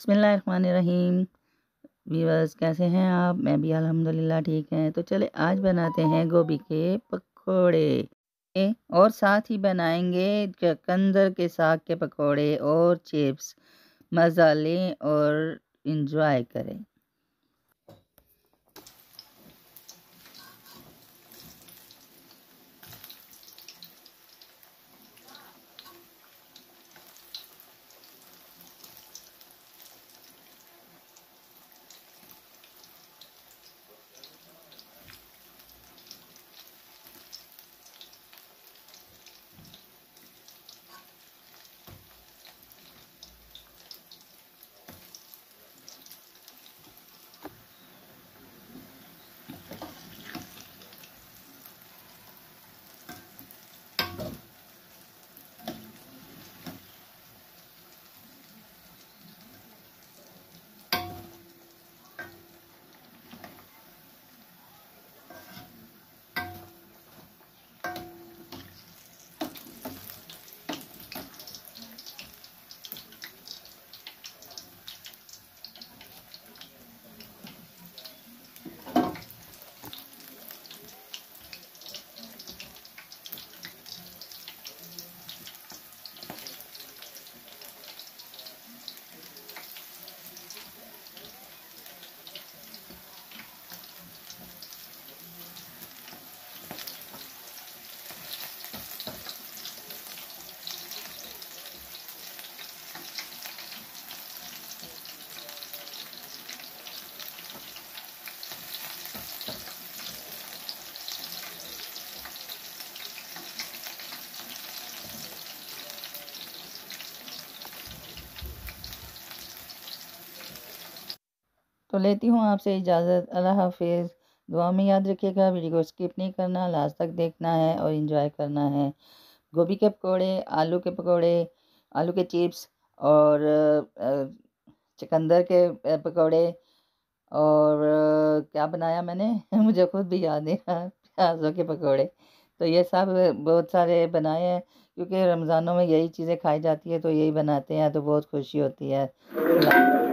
बिस्मिल्लाहिर्रहमानिर्रहीम। व्यूअर्स कैसे हैं आप? मैं भी अल्हम्दुलिल्लाह ठीक हैं। तो चले आज बनाते हैं गोभी के पकोड़े और साथ ही बनाएंगे चुकंदर के साग के पकोड़े और चिप्स। मज़ा लें और इंजॉय करें। तो लेती हूँ आपसे इजाज़त। अल्लाह हाफिज़। दुआ में याद रखिएगा, वीडियो को स्किप नहीं करना, लास्ट तक देखना है और एंजॉय करना है। गोभी के पकोड़े, आलू के पकोड़े, आलू के चिप्स और चुकंदर के पकोड़े और क्या बनाया मैंने मुझे खुद भी याद नहीं रहा। प्याज़ों के पकोड़े। तो ये सब बहुत सारे बनाए हैं क्योंकि रमज़ानों में यही चीज़ें खाई जाती है, तो यही बनाते हैं तो बहुत खुशी होती है।